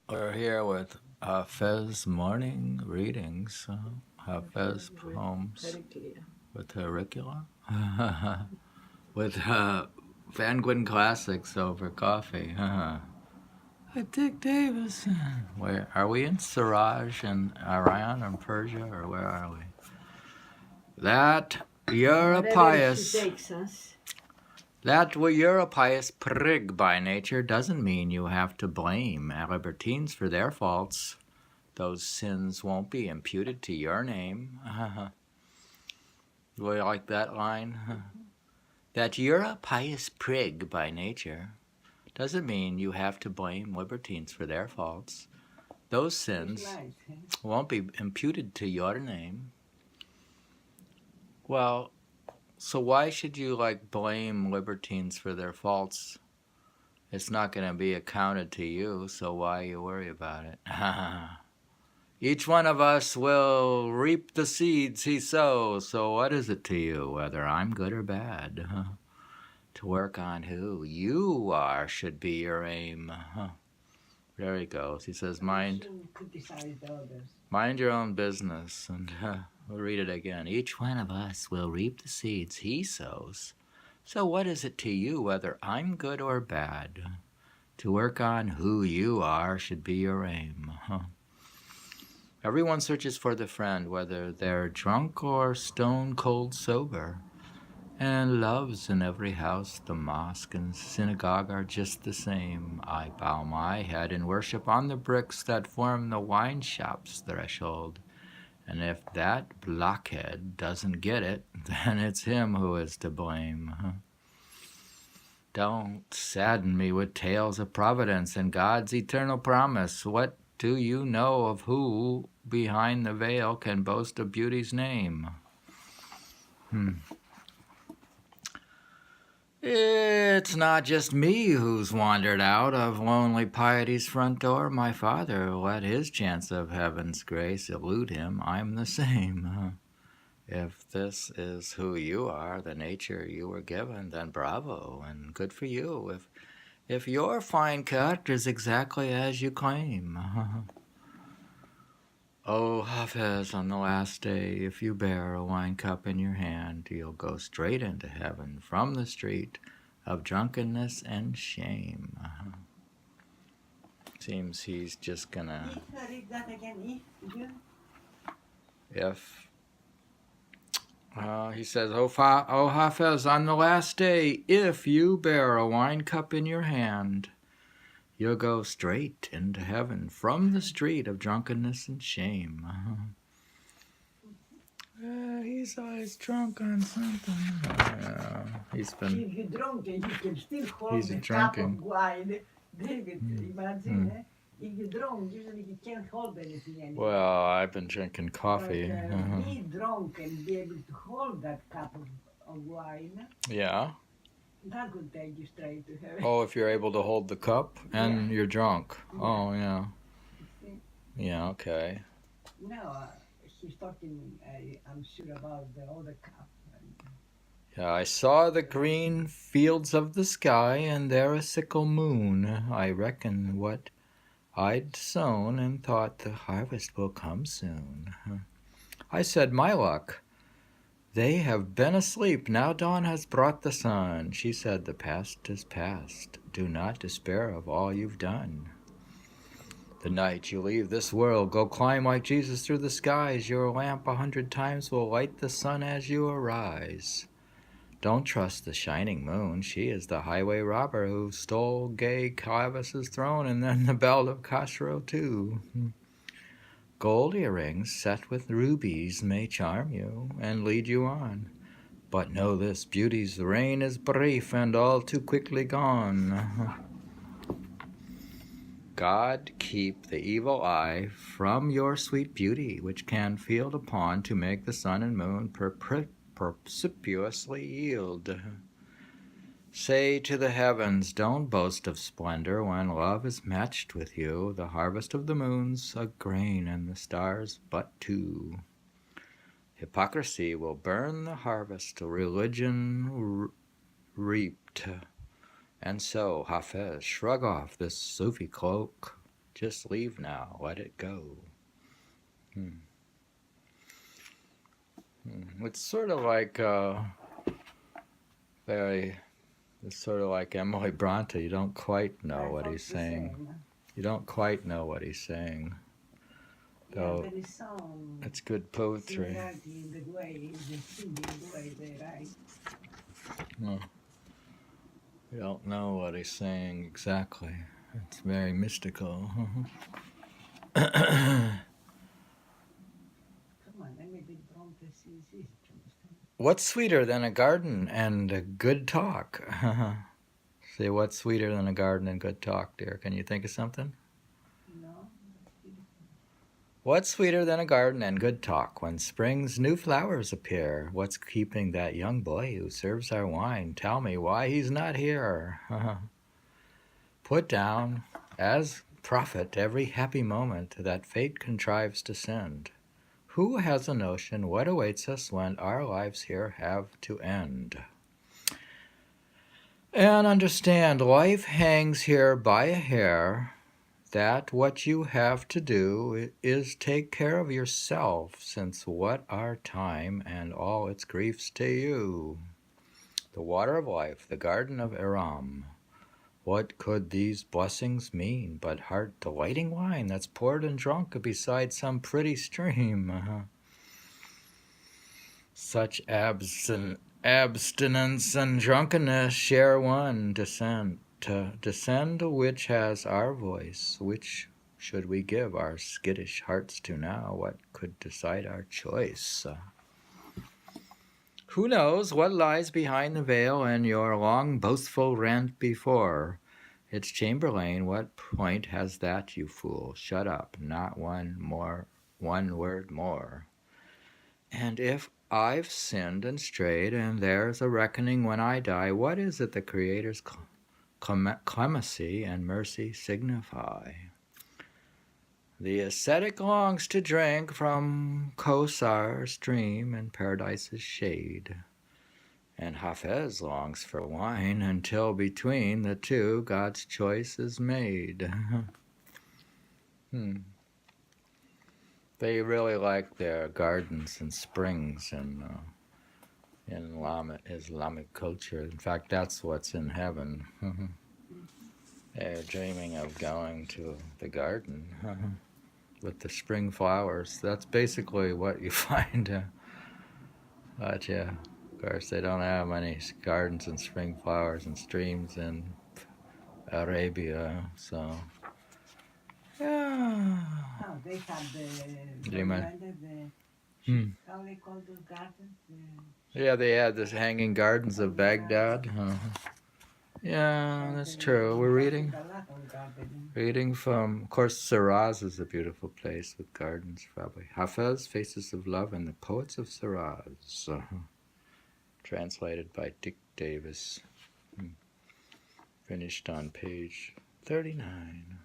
We're here with Hafez morning readings, Hafez Very, poems very clear. with Auricula, with Van Gwyn classics over coffee. Dick Davis. Where are we in Siraj and Iran and Persia, or where are we? That you're a Wherever she pious. takes us. That you're a pious prig by nature doesn't mean you have to blame libertines for their faults. Those sins won't be imputed to your name. Do you like that line? That you're a pious prig by nature doesn't mean you have to blame libertines for their faults. Those sins won't be imputed to your name. Well, so why should you blame libertines for their faults? It's not going to be accounted to you, so why you worry about it? Each one of us will reap the seeds he sows, so what is it to you, whether I'm good or bad? To work on who you are should be your aim. There he goes. He says, mind your own business. And we'll read it again. Each one of us will reap the seeds he sows. So what is it to you, whether I'm good or bad? To work on who you are should be your aim. Everyone searches for the friend, whether they're drunk or stone cold sober. And loves in every house. The mosque and synagogue are just the same. I bow my head in worship on the bricks that form the wine shop's threshold. And if that blockhead doesn't get it, then it's him who is to blame. Don't sadden me with tales of providence and God's eternal promise. What do you know of who behind the veil can boast of beauty's name? It's not just me who's wandered out of lonely piety's front door. My Father let his chance of heaven's grace elude him. I'm the same. If this is who you are, the nature you were given, then bravo and good for you. If your fine character is exactly as you claim. Oh, Hafez, on the last day, if you bear a wine cup in your hand, you'll go straight into heaven from the street of drunkenness and shame. Seems he's just gonna. Read that again. If he says, oh Hafez, on the last day, if you bear a wine cup in your hand, you'll go straight into heaven from the street of drunkenness and shame. He's always drunk on something. He's been. If you're drunk and you can still hold He's the drinking. cup of wine, David, imagine, if you're drunk, usually you can't hold anything anymore. Well, I've been drinking coffee. But be drunk and be able to hold that cup of wine. Yeah. That would take you straight to heaven. Oh, if you're able to hold the cup and you're drunk. Yeah. Oh, yeah. See? Yeah, okay. No, he's talking, I'm sure, about the other cup. Yeah, I saw the green fields of the sky and there a sickle moon. I reckon what I'd sown and thought the harvest will come soon. I said, my luck. They have been asleep. Now dawn has brought the sun. She said, the past is past. Do not despair of all you've done. The night you leave this world, go climb like Jesus through the skies. Your lamp 100 times will light the sun as you arise. Don't trust the shining moon. She is the highway robber who stole gay Clavus's throne and then the belt of Khosrow too. Gold earrings set with rubies may charm you and lead you on. But know this, beauty's reign is brief and all too quickly gone. God keep the evil eye from your sweet beauty, which can field upon to make the sun and moon precipitously yield. Say to the heavens, don't boast of splendor when love is matched with you. The harvest of the moon's a grain and the stars but two. Hypocrisy will burn the harvest religion reaped. And so, Hafez, shrug off this Sufi cloak. Just leave now. Let it go. It's sort of like it's sort of like Emily Bronte. You don't quite know what he's saying. You don't quite know what he's saying. So There is some it's good poetry. similarity in the way, the singing way they write. No, you don't know what he's saying exactly. It's very mystical. Come on, I made it Bronte easy to understand. What's sweeter than a garden and a good talk? Say, what's sweeter than a garden and good talk, dear? Can you think of something? No? What's sweeter than a garden and good talk? When spring's new flowers appear, what's keeping that young boy who serves our wine? Tell me why he's not here. Put down as prophet every happy moment that fate contrives to send. Who has a notion what awaits us when our lives here have to end? And understand, life hangs here by a hair, that what you have to do is take care of yourself, since what are time and all its griefs to you? The water of life, the garden of Aram. What could these blessings mean but heart-delighting wine that's poured and drunk beside some pretty stream? Such abstinence and drunkenness share one descent which has our voice. Which should we give our skittish hearts to now? What could decide our choice? Who knows what lies behind the veil in your long boastful rant before? It's Chamberlain, what point has that, you fool? Shut up, not one word more. And if I've sinned and strayed, and there's a reckoning when I die, what is it the Creator's clemency and mercy signify? The ascetic longs to drink from Kosar's stream and Paradise's shade, and Hafez longs for wine until between the two God's choice is made. They really like their gardens and springs in Islamic culture. In fact, that's what's in heaven. They're dreaming of going to the garden with the spring flowers. That's basically what you find. But yeah, of course, they don't have many gardens and spring flowers and streams in Arabia, so yeah. Oh, they have how they call those gardens? Yeah, they had this hanging gardens of Baghdad. Yeah, that's true. We're reading from, of course, Shiraz is a beautiful place with gardens, probably. Hafez, Faces of Love, and the Poets of Shiraz. Translated by Dick Davis. Finished on page 39.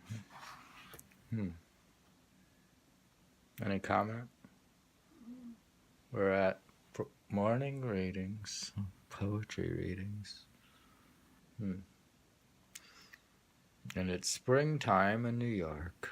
Any comment? We're at morning readings, poetry readings. And it's springtime in New York.